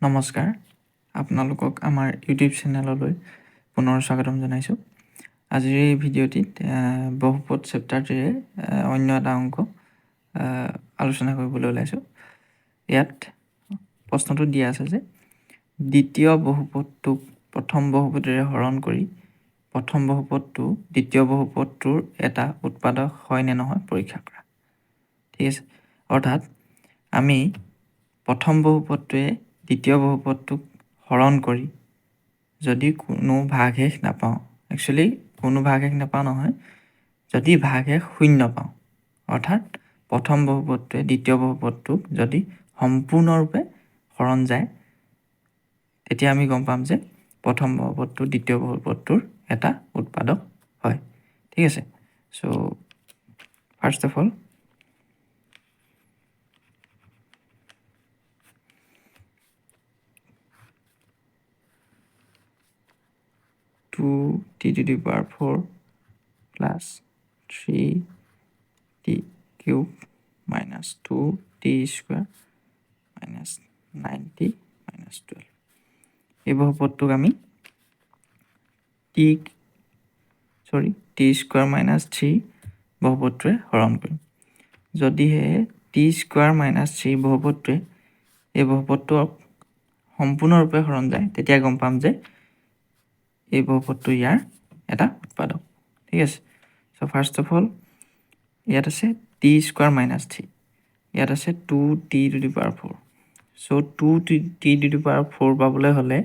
নমস্কাৰ, আপোনালোকক আমাৰ ইউটিউব চেনেললৈ পুনৰ স্বাগতম জনাইছোঁ। আজিৰ এই ভিডিঅ'টিত বহুপদ চেপ্টাৰটিৰে অন্য এটা অংক আলোচনা কৰিবলৈ ওলাইছোঁ। ইয়াত প্ৰশ্নটো দিয়া আছে যে দ্বিতীয় বহুপদটোক প্ৰথম বহুপদীৰে হৰণ কৰি প্ৰথম বহুপদটো দ্বিতীয় বহুপদটোৰ এটা উৎপাদক হয় নে নহয় পৰীক্ষা কৰা। ঠিক আছে, অৰ্থাৎ আমি প্ৰথম বহুপদটোৱে দ্বিতীয় বহুপদটোক হৰণ কৰি যদি কোনো ভাগশেষ নাপাওঁ, একচুৱেলি কোনো ভাগশেষ নাপাওঁ নহয়, যদি ভাগশেষ শূন্য পাওঁ, অৰ্থাৎ প্ৰথম বহুপদটোৱে দ্বিতীয় বহুপদটোক যদি সম্পূৰ্ণৰূপে হৰণ যায়, তেতিয়া আমি গম পাম যে প্ৰথম বহুপদটো দ্বিতীয় বহুপদটোৰ এটা উৎপাদক হয়। ঠিক আছে, so' first of all two t to the power 4 plus 3t cube minus 2t square minus 9t minus 12 এই বহুপদটোক আমি টি স্কুৱাৰ মাইনাছ 3 বহুপদটোৱে হৰণ কৰিম। যদিহে টি স্কুৱাৰ মাইনাছ 3 বহুপদটোৱে এই বহুপদটোক সম্পূৰ্ণৰূপে হৰণ যায়, তেতিয়া গম পাম যে এই বহুপদটো ইয়াৰ এটা উৎপাদক। ঠিক আছে, চ' ফাৰ্ষ্ট অফ অল ইয়াত আছে টি স্কুৱাৰ মাইনাছ 3, ইয়াত আছে 2t to the power 4। So' 2t to the power 4 পাবলৈ হ'লে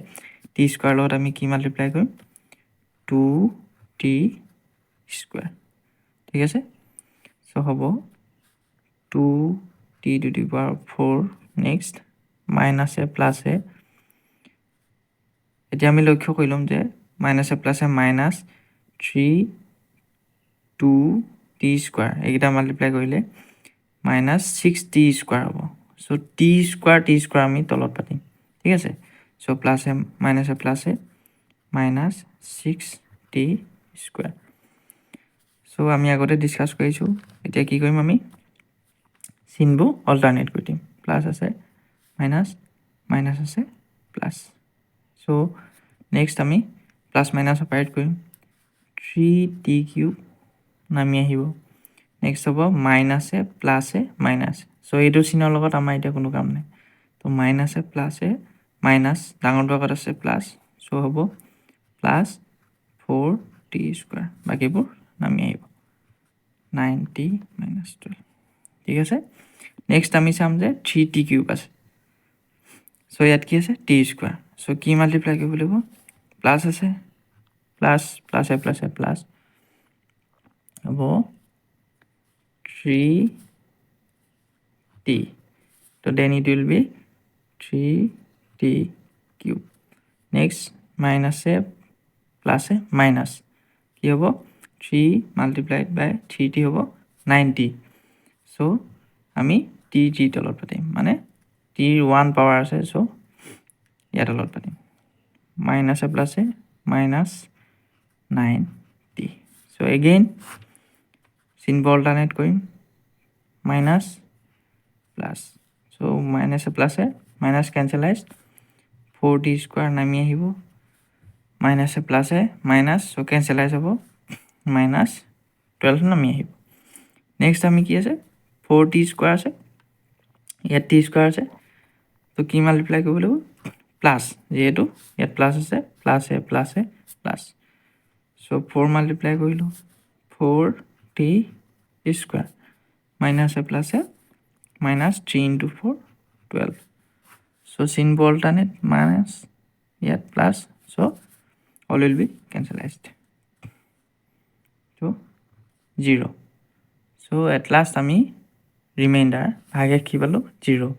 টি স্কুৱাৰ লগত আমি কি মাল্টিপ্লাই কৰিম? 2t square. ঠিক আছে, চ' হ'ব 2t to the power 4, next মাইনাছে প্লাছে, এতিয়া আমি লক্ষ্য কৰি ল'ম যে মাইনাছে প্লাছে মাইনাছ 2t স্কুৱাৰ, এইকেইটা মাল্টিপ্লাই কৰিলে মাইনাছ 6t স্কুৱাৰ হ'ব। চ' t স্কুৱাৰ আমি তলত পাতিম। ঠিক আছে, চ' প্লাছে মাইনাছে প্লাছে মাইনাছ 6t স্কুৱাৰ। চ' আমি আগতে ডিছকাছ কৰিছোঁ, এতিয়া কি কৰিম, আমি চিনবোৰ অল্টাৰনেট কৰি দিম। প্লাছ আছে মাইনাছ, মাইনাছ আছে প্লাছ। চ' নেক্সট আমি প্লাছ মাইনাছ অপাৰেট কৰিম, 3t কিউব নামি আহিব। নেক্সট হ'ব মাইনাছে প্লাছে মাইনাছ। চ' এইটো চিনৰ লগত আমাৰ এতিয়া কোনো কাম নাই, তো মাইনাছে প্লাছে মাইনাছ, ডাঙৰটো আগত আছে প্লাছ, চ' হ'ব প্লাছ 4t স্কুৱাৰ, বাকীবোৰ নামি আহিব 9t মাইনাছ 12। ঠিক আছে, নেক্সট আমি চাম যে 3t কিউব আছে। চ' ইয়াত কি আছে? T square. চ' কি মাল্টিপ্লাই কৰিব লাগিব? প্লাছ আছে প্লাছ, প্লাছে প্লাছে প্লাছ হ'ব 3t, তো then it will be 3t cube. Next মাইনাছে প্লাছে মাইনাছ, কি হ'ব? 3 মাল্টিপ্লাইড বাই 3t হ'ব 9t। চ' আমি টি তলত পাতিম, মানে টিৰ 1 পাৱাৰ আছে, চ' ইয়াত তলত পাতিম মাইনাছে প্লাছে মাইনাছ 9t। চ' এগেইন চিনবোৰ অল্টাৰনেট কৰিম, মাইনাছ প্লাছ, চ' মাইনাছে প্লাছে মাইনাছ কেঞ্চেলাইজ, 4t স্কুৱাৰ নামি আহিব, মাইনাছে প্লাছে মাইনাছ, চ' কেঞ্চেলাইজ হ'ব, মাইনাছ 12 নামি আহিব। নেক্সট আমি কি আছে? 4t স্কুৱাৰ আছে, ইয়াত t স্কুৱাৰ আছে, তো কি মাল্টিপ্লাই কৰিব লাগিব? প্লাছ, যিহেতু ইয়াত প্লাছ আছে, প্লাছে প্লাছে প্লাছ, চ' 4 মাল্টিপ্লাই কৰিলোঁ 4t স্কুৱাৰ, মাইনাছে প্লাছে মাইনাছ 3 ইনটু 4 12। চ' চিনবোৰ অল্টাৰনেট, মাইনাছ ইয়াত plus, so' all will be cancelised, so' 0। So' at last আমি ৰিমাইণ্ডাৰ ভাগশেষ কি পালোঁ? 0।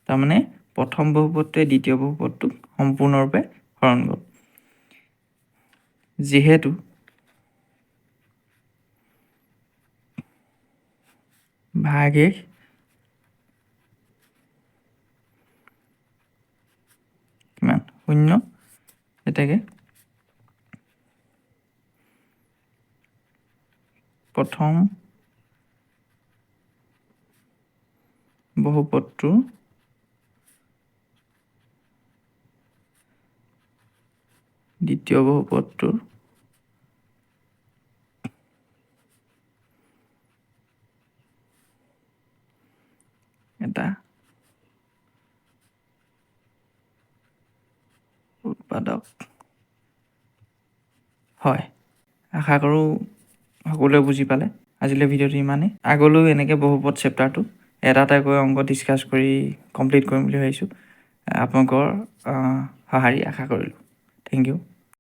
তাৰমানে প্ৰথম বহুপদটোৱে দ্বিতীয় বহুপদটোক সম্পূৰ্ণৰূপে হৰণ গ'ল। যিহেতু ভাগশেষ কিমান? 0, এতেকে প্ৰথম বহুপদটোৰ দ্বিতীয় বহুপদটোৰ এটা উৎপাদক হয়। আশা কৰোঁ সকলোৱে বুজি পালে। আজিলৈ ভিডিঅ'টো ইমানেই। আগলৈও এনেকৈ বহুপদ চেপ্টাৰটো এটা এটাকৈ অংক ডিছকাছ কৰি কমপ্লিট কৰিম বুলি ভাবিছোঁ। আপোনালোকৰ সঁহাৰি আশা কৰিলোঁ। Thank U.